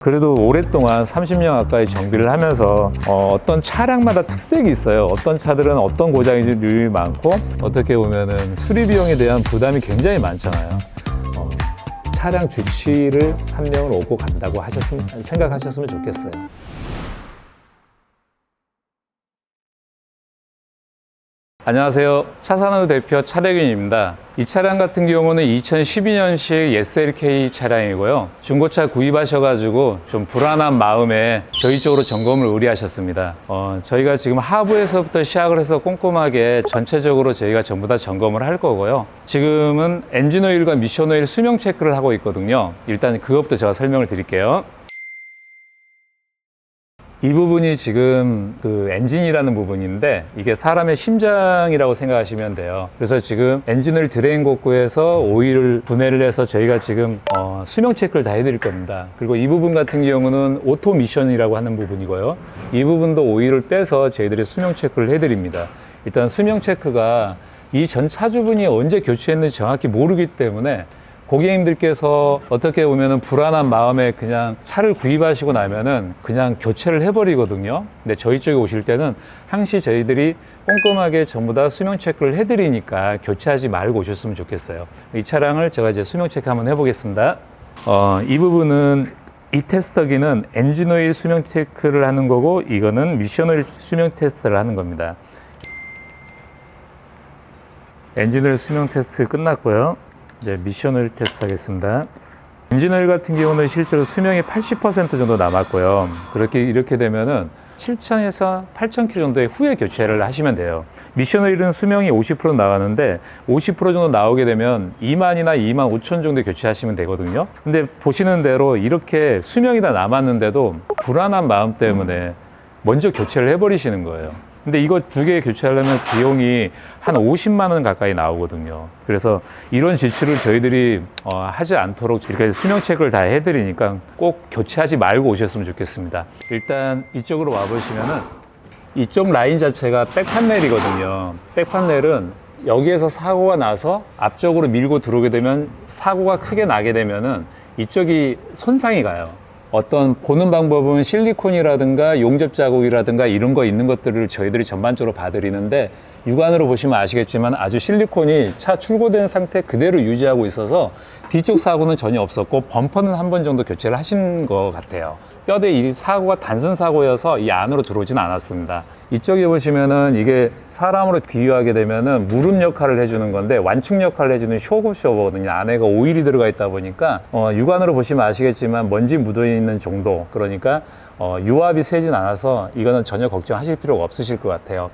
그래도 오랫동안 30년 가까이 정비를 하면서 어떤 차량마다 특색이 있어요. 어떤 차들은 어떤 고장이 많고 어떻게 보면은 수리 비용에 대한 부담이 굉장히 많잖아요. 차량 주치를 한 명을 얻고 간다고 생각하셨으면 좋겠어요. 안녕하세요. 차산우 대표 차대균입니다. 이 차량 같은 경우는 2012년식 SLK 차량이고요. 중고차 구입하셔가지고 좀 불안한 마음에 저희 쪽으로 점검을 의뢰하셨습니다. 저희가 지금 하부에서부터 시작을 해서 꼼꼼하게 전체적으로 저희가 전부 다 점검을 할 거고요. 지금은 엔진오일과 미션오일 수명 체크를 하고 있거든요. 일단 그것부터 제가 설명을 드릴게요. 이 부분이 지금 그 엔진이라는 부분인데 이게 사람의 심장이라고 생각하시면 돼요. 그래서 지금 엔진을 드레인 곡구에서 오일을 분해를 해서 저희가 지금 수명 체크를 다 해드릴 겁니다. 그리고 이 부분 같은 경우는 오토 미션이라고 하는 부분이고요. 이 부분도 오일을 빼서 저희들이 수명 체크를 해드립니다. 일단 수명 체크가 이 전 차주분이 언제 교체했는지 정확히 모르기 때문에 고객님들께서 어떻게 보면은 불안한 마음에 그냥 차를 구입하시고 나면은 그냥 교체를 해버리거든요. 근데 저희 쪽에 오실 때는 항시 저희들이 꼼꼼하게 전부 다 수명 체크를 해드리니까 교체하지 말고 오셨으면 좋겠어요. 이 차량을 제가 이제 수명 체크 한번 해보겠습니다. 이 부분은 이 테스터기는 엔진오일 수명 체크를 하는 거고 이거는 미션오일 수명 테스트를 하는 겁니다. 엔진오일 수명 테스트 끝났고요. 이제 미션오일 테스트 하겠습니다. 엔진오일 같은 경우는 실제로 수명이 80% 정도 남았고요. 이렇게 되면은 7,000에서 8,000km 정도의 후에 교체를 하시면 돼요. 미션오일은 수명이 50% 나가는데 50% 정도 나오게 되면 2만이나 2만 5천 정도 교체하시면 되거든요. 근데 보시는 대로 이렇게 수명이 다 남았는데도 불안한 마음 때문에 먼저 교체를 해버리시는 거예요. 근데 이거 두 개 교체하려면 비용이 한 50만 원 가까이 나오거든요. 그래서 이런 지출을 저희들이 하지 않도록 이렇게 수명 체크를 다 해드리니까 꼭 교체하지 말고 오셨으면 좋겠습니다. 일단 이쪽으로 와보시면은 이쪽 라인 자체가 백판넬이거든요. 백판넬은 여기에서 사고가 나서 앞쪽으로 밀고 들어오게 되면 사고가 크게 나게 되면은 이쪽이 손상이 가요. 어떤 보는 방법은 실리콘이라든가 용접 자국이라든가 이런 거 있는 것들을 저희들이 전반적으로 봐드리는데 육안으로 보시면 아시겠지만 아주 실리콘이 차 출고된 상태 그대로 유지하고 있어서 뒤쪽 사고는 전혀 없었고 범퍼는 한 번 정도 교체를 하신 것 같아요. 뼈대 이 사고가 단순 사고여서 이 안으로 들어오진 않았습니다. 이쪽에 보시면은 이게 사람으로 비유하게 되면은 무릎 역할을 해주는 건데 완충 역할을 해주는 쇼급쇼버거든요. 안에가 오일이 들어가 있다 보니까 육안으로 보시면 아시겠지만 먼지 묻어 있는 정도, 그러니까 유압이 세진 않아서 이거는 전혀 걱정하실 필요가 없으실 것 같아요.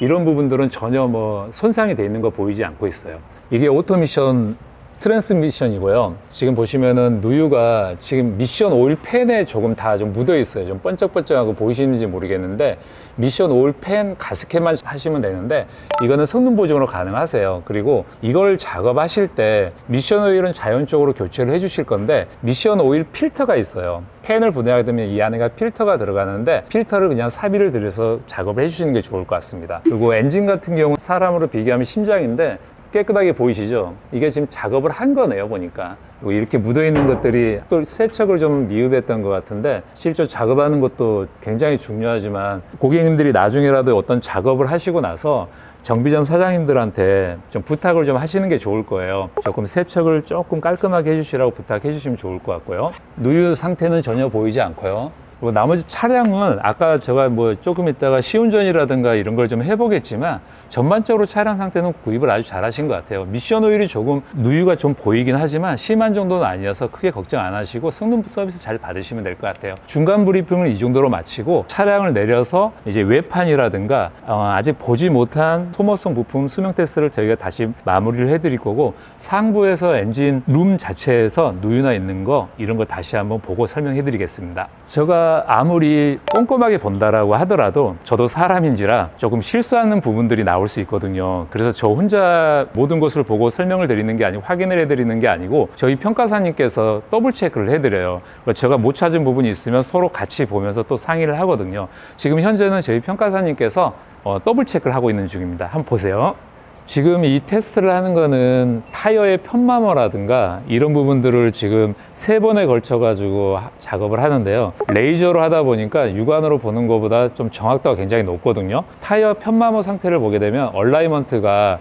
이런 부분들은 전혀 손상이 돼 있는 거 보이지 않고 있어요. 이게 오토미션 트랜스미션이고요. 지금 보시면은 누유가 지금 미션 오일 팬에 조금 다 좀 묻어 있어요. 좀 번쩍번쩍하고 보이시는지 모르겠는데 미션 오일 팬 가스켓만 하시면 되는데 이거는 성능 보증으로 가능하세요. 그리고 이걸 작업하실 때 미션 오일은 자연적으로 교체를 해주실 건데 미션 오일 필터가 있어요. 팬을 분해하게 되면 이 안에가 필터가 들어가는데 필터를 그냥 사비를 들여서 작업을 해주시는 게 좋을 것 같습니다. 그리고 엔진 같은 경우 사람으로 비교하면 심장인데 깨끗하게 보이시죠? 이게 지금 작업을 한 거네요, 보니까. 이렇게 묻어있는 것들이 또 세척을 좀 미흡했던 것 같은데 실제 작업하는 것도 굉장히 중요하지만 고객님들이 나중에라도 어떤 작업을 하시고 나서 정비점 사장님들한테 좀 부탁을 좀 하시는 게 좋을 거예요. 조금 세척을 조금 깔끔하게 해주시라고 부탁해 주시면 좋을 것 같고요. 누유 상태는 전혀 보이지 않고요. 그리고 나머지 차량은 아까 제가 조금 있다가 시운전이라든가 이런 걸 좀 해보겠지만 전반적으로 차량 상태는 구입을 아주 잘 하신 것 같아요. 미션 오일이 조금 누유가 좀 보이긴 하지만 심한 정도는 아니어서 크게 걱정 안 하시고 성능 서비스 잘 받으시면 될 것 같아요. 중간 브리핑을 이 정도로 마치고 차량을 내려서 이제 외판이라든가 아직 보지 못한 소모성 부품 수명 테스트를 저희가 다시 마무리를 해드릴 거고 상부에서 엔진 룸 자체에서 누유나 있는 거 이런 거 다시 한번 보고 설명해 드리겠습니다. 제가 아무리 꼼꼼하게 본다라고 하더라도 저도 사람인지라 조금 실수하는 부분들이 나올 수 있거든요. 그래서 저 혼자 모든 것을 보고 설명을 드리는 게 아니고 확인을 해드리는 게 아니고 저희 평가사님께서 더블 체크를 해드려요. 제가 못 찾은 부분이 있으면 서로 같이 보면서 또 상의를 하거든요. 지금 현재는 저희 평가사님께서 더블 체크를 하고 있는 중입니다. 한번 보세요. 지금 이 테스트를 하는 거는 타이어의 편마모라든가 이런 부분들을 지금 3번에 걸쳐 가지고 작업을 하는데요. 레이저로 하다 보니까 육안으로 보는 것보다 좀 정확도가 굉장히 높거든요. 타이어 편마모 상태를 보게 되면 얼라이먼트가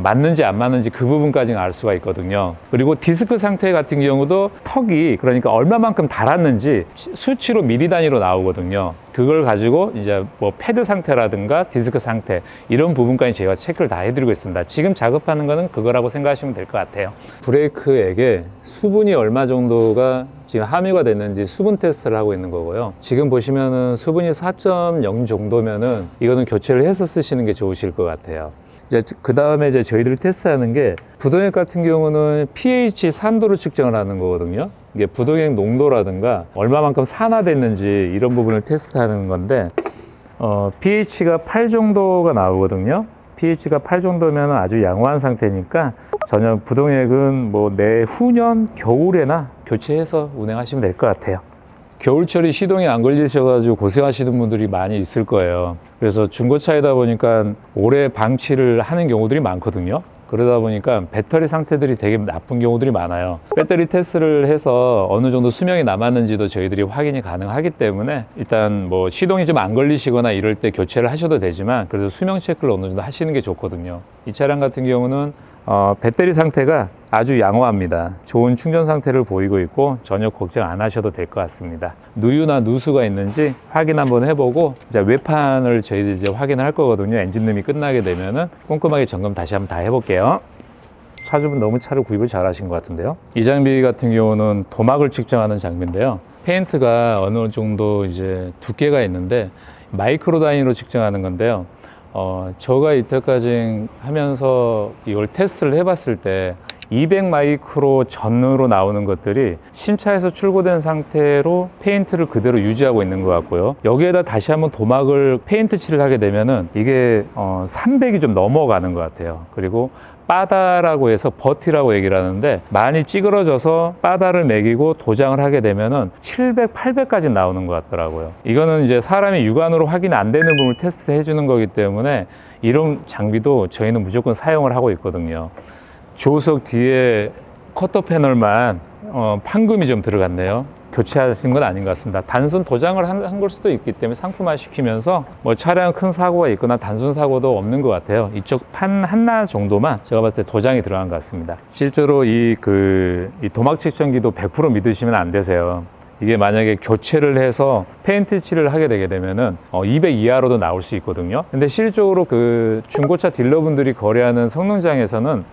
맞는지 안 맞는지 그 부분까지는 알 수가 있거든요. 그리고 디스크 상태 같은 경우도 턱이 그러니까 얼마만큼 닳았는지 수치로 미리 단위로 나오거든요. 그걸 가지고 이제 뭐 패드 상태라든가 디스크 상태 이런 부분까지 제가 체크를 다 해드리고 있습니다. 지금 작업하는 거는 그거라고 생각하시면 될 것 같아요. 브레이크액에 수분이 얼마 정도가 지금 함유가 됐는지 수분 테스트를 하고 있는 거고요. 지금 보시면은 수분이 4.0 정도면은 이거는 교체를 해서 쓰시는 게 좋으실 것 같아요. 이제 그 다음에 이제 저희들이 테스트하는 게 부동액 같은 경우는 pH 산도를 측정을 하는 거거든요. 이게 부동액 농도라든가 얼마만큼 산화됐는지 이런 부분을 테스트하는 건데 pH가 8 정도가 나오거든요. pH가 8 정도면 아주 양호한 상태니까 전혀 부동액은 뭐 내후년 겨울에나 교체해서 운행하시면 될 것 같아요. 겨울철이 시동이 안 걸리셔가지고 고생하시는 분들이 많이 있을 거예요. 그래서 중고차이다 보니까 오래 방치를 하는 경우들이 많거든요. 그러다 보니까 배터리 상태들이 되게 나쁜 경우들이 많아요. 배터리 테스트를 해서 어느 정도 수명이 남았는지도 저희들이 확인이 가능하기 때문에 일단 뭐 시동이 좀 안 걸리시거나 이럴 때 교체를 하셔도 되지만 그래도 수명 체크를 어느 정도 하시는 게 좋거든요. 이 차량 같은 경우는 배터리 상태가 아주 양호합니다. 좋은 충전 상태를 보이고 있고 전혀 걱정 안 하셔도 될 것 같습니다. 누유나 누수가 있는지 확인 한번 해보고 이제 외판을 저희들이 이제 확인을 할 거거든요. 엔진룸이 끝나게 되면은 꼼꼼하게 점검 다시 한번 다 해볼게요. 차주분 너무 차를 구입을 잘 하신 것 같은데요. 이 장비 같은 경우는 도막을 측정하는 장비인데요. 페인트가 어느 정도 이제 두께가 있는데 마이크로 단위로 측정하는 건데요. 제가 이때까지 하면서 이걸 테스트를 해봤을 때 200 마이크로 전으로 나오는 것들이 신차에서 출고된 상태로 페인트를 그대로 유지하고 있는 것 같고요. 여기에다 다시 한번 도막을 페인트 칠을 하게 되면은 이게 300이 좀 넘어가는 것 같아요. 그리고 바다라고 해서 버티라고 얘기를 하는데 많이 찌그러져서 바다를 매기고 도장을 하게 되면은 700, 800까지 나오는 것 같더라고요. 이거는 이제 사람이 육안으로 확인 안 되는 부분을 테스트 해주는 거기 때문에 이런 장비도 저희는 무조건 사용을 하고 있거든요. 조수석 뒤에 커터 패널만 판금이 좀 들어갔네요. 교체하신 건 아닌 것 같습니다. 단순 도장을 한 걸 수도 있기 때문에 상품화 시키면서 뭐 차량 큰 사고가 있거나 단순 사고도 없는 것 같아요. 이쪽 판 하나 정도만 제가 봤을 때 도장이 들어간 것 같습니다. 실제로 이 도막 측정기도 100% 믿으시면 안 되세요. 이게 만약에 교체를 해서 페인트 칠을 하게 되게 되면은 200 이하로도 나올 수 있거든요. 근데 실질적으로 그 중고차 딜러분들이 거래하는 성능장에서는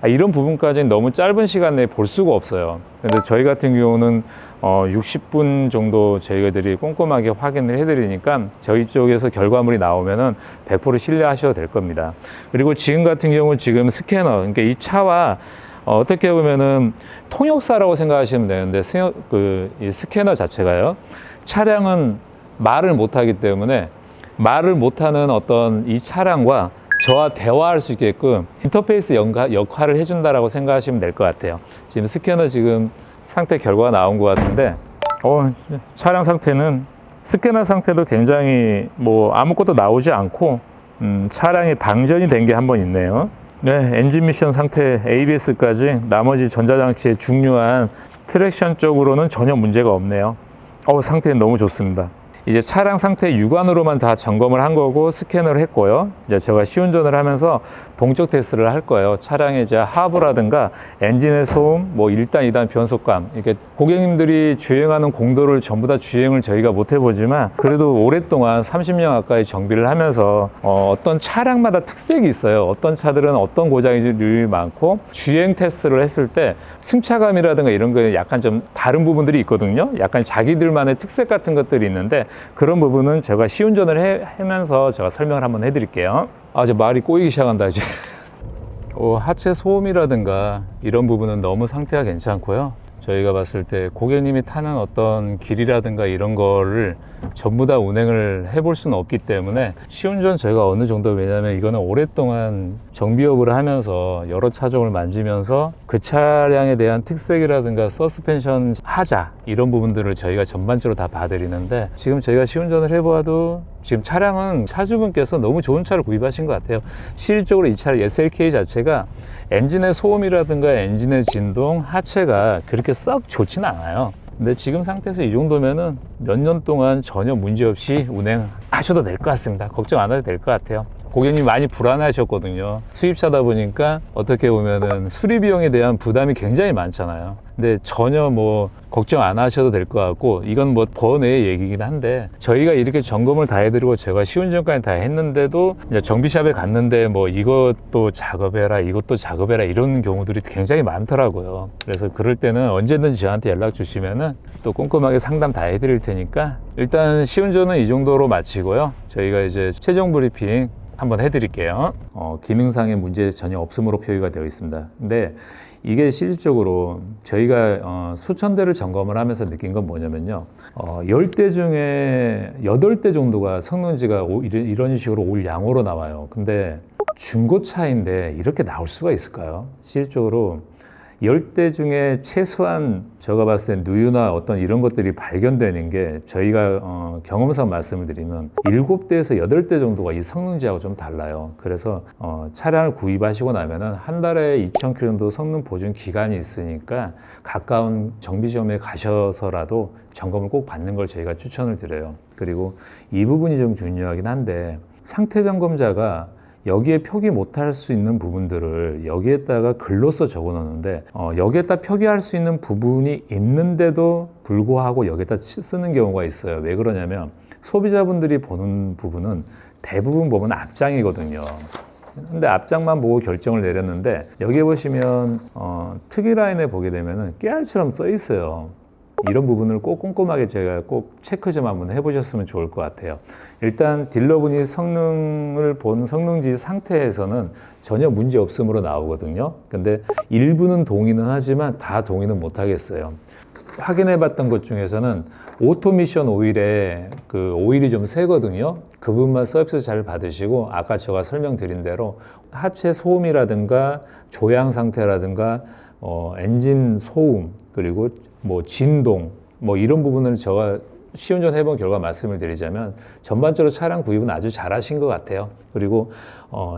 이런 부분까지는 너무 짧은 시간 내에 볼 수가 없어요. 근데 저희 같은 경우는 60분 정도 저희들이 꼼꼼하게 확인을 해드리니까 저희 쪽에서 결과물이 나오면은 100% 신뢰하셔도 될 겁니다. 그리고 지금 같은 경우 지금 스캐너, 그러니까 이 차와 어떻게 보면은 통역사라고 생각하시면 되는데 이 스캐너 자체가요. 차량은 말을 못하기 때문에 말을 못하는 어떤 이 차량과 저와 대화할 수 있게끔 인터페이스 역할을 해준다라고 생각하시면 될 것 같아요. 지금 스캐너 지금 상태 결과가 나온 것 같은데 차량 상태는 스캐너 상태도 굉장히 뭐 아무것도 나오지 않고 차량이 방전이 된 게 한 번 있네요. 네, 엔진 미션 상태 ABS까지 나머지 전자장치의 중요한 트랙션 쪽으로는 전혀 문제가 없네요. 상태는 너무 좋습니다. 이제 차량 상태 육안으로만 다 점검을 한 거고 스캐너를 했고요. 이제 제가 시운전을 하면서 동적 테스트를 할 거예요. 차량의 이제 하부라든가 엔진의 소음, 뭐 1단, 2단 변속감. 이렇게 고객님들이 주행하는 공도를 전부 다 주행을 저희가 못 해보지만 그래도 오랫동안 30년 가까이 정비를 하면서 어떤 차량마다 특색이 있어요. 어떤 차들은 어떤 고장이 많고 주행 테스트를 했을 때 승차감이라든가 이런 거에 약간 좀 다른 부분들이 있거든요. 약간 자기들만의 특색 같은 것들이 있는데 그런 부분은 제가 시운전을 하면서 제가 설명을 한번 해드릴게요. 이제 말이 꼬이기 시작한다 이제. 하체 소음이라든가 이런 부분은 너무 상태가 괜찮고요. 저희가 봤을 때 고객님이 타는 어떤 길이라든가 이런 거를 전부 다 운행을 해볼 수는 없기 때문에 시운전 제가 어느 정도, 왜냐면 이거는 오랫동안 정비업을 하면서 여러 차종을 만지면서 그 차량에 대한 특색이라든가 서스펜션 하자 이런 부분들을 저희가 전반적으로 다 봐드리는데, 지금 저희가 시운전을 해보아도 지금 차량은 차주분께서 너무 좋은 차를 구입하신 것 같아요. 실질적으로 이 차 SLK 자체가 엔진의 소음이라든가 엔진의 진동, 하체가 그렇게 썩 좋지는 않아요. 근데 지금 상태에서 이 정도면은 몇 년 동안 전혀 문제없이 운행하셔도 될 것 같습니다. 걱정 안 해도 될 것 같아요. 고객님이 많이 불안해하셨거든요. 수입차다 보니까 어떻게 보면은 수리 비용에 대한 부담이 굉장히 많잖아요. 근데 전혀 뭐 걱정 안 하셔도 될 것 같고, 이건 뭐 번외의 얘기긴 한데, 저희가 이렇게 점검을 다 해드리고 제가 시운전까지 다 했는데도 이제 정비샵에 갔는데 뭐 이것도 작업해라 이것도 작업해라 이런 경우들이 굉장히 많더라고요. 그래서 그럴 때는 언제든지 저한테 연락 주시면은 또 꼼꼼하게 상담 다 해드릴 테니까, 일단 시운전은 이 정도로 마치고요. 저희가 이제 최종 브리핑 한번 해드릴게요. 기능상의 문제 전혀 없음으로 표기가 되어 있습니다. 근데 이게 실질적으로 저희가 수천 대를 점검을 하면서 느낀 건 뭐냐면요. 10대 중에 8대 정도가 성능지가 이런 식으로 올 양호로 나와요. 근데 중고차인데 이렇게 나올 수가 있을까요? 실질적으로 10대 중에 최소한 제가 봤을 때 누유나 어떤 이런 것들이 발견되는 게, 저희가 경험상 말씀을 드리면 7대에서 8대 정도가 이 성능지하고 좀 달라요. 그래서 차량을 구입하시고 나면은 한 달에 2,000km 정도 성능 보증 기간이 있으니까 가까운 정비점에 가셔서라도 점검을 꼭 받는 걸 저희가 추천을 드려요. 그리고 이 부분이 좀 중요하긴 한데, 상태 점검자가 여기에 표기 못할 수 있는 부분들을 여기에다가 글로써 적어 놓는데, 여기에다 표기할 수 있는 부분이 있는데도 불구하고 여기에다 쓰는 경우가 있어요. 왜 그러냐면, 소비자분들이 보는 부분은 대부분 보면 앞장이거든요. 근데 앞장만 보고 결정을 내렸는데, 여기 보시면 특이 라인에 보게 되면은 깨알처럼 써 있어요. 이런 부분을 꼭 꼼꼼하게 제가 꼭 체크 좀 한번 해보셨으면 좋을 것 같아요. 일단 딜러분이 성능을 본 성능지 상태에서는 전혀 문제 없음으로 나오거든요. 근데 일부는 동의는 하지만 다 동의는 못 하겠어요. 확인해 봤던 것 중에서는 오토미션 오일에 그 오일이 좀 세거든요. 그 부분만 서비스 잘 받으시고, 아까 제가 설명드린 대로 하체 소음이라든가 조향 상태라든가 엔진 소음, 그리고 뭐 진동, 뭐 이런 부분을 제가 시운전 해본 결과 말씀을 드리자면 전반적으로 차량 구입은 아주 잘하신 것 같아요. 그리고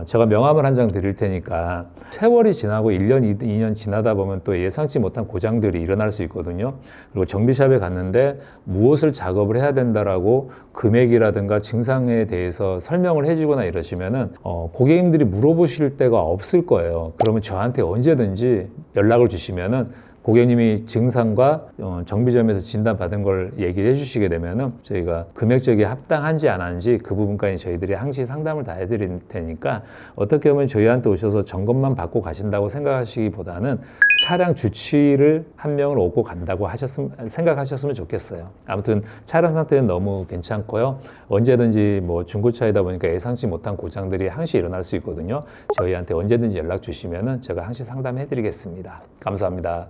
제가 명함을 한 장 드릴 테니까, 세월이 지나고 1년, 2년 지나다 보면 또 예상치 못한 고장들이 일어날 수 있거든요. 그리고 정비샵에 갔는데 무엇을 작업을 해야 된다라고 금액이라든가 증상에 대해서 설명을 해주거나 이러시면은 고객님들이 물어보실 데가 없을 거예요. 그러면 저한테 언제든지 연락을 주시면은 고객님이 증상과 정비점에서 진단받은 걸 얘기해 주시게 되면은 저희가 금액적이 합당한지 안 한지 그 부분까지 저희들이 항시 상담을 다 해드릴 테니까, 어떻게 보면 저희한테 오셔서 점검만 받고 가신다고 생각하시기보다는 차량 주치를 한 명을 얻고 간다고 생각하셨으면 좋겠어요. 아무튼 차량 상태는 너무 괜찮고요. 언제든지 뭐 중고차이다 보니까 예상치 못한 고장들이 항시 일어날 수 있거든요. 저희한테 언제든지 연락 주시면은 제가 항시 상담해 드리겠습니다. 감사합니다.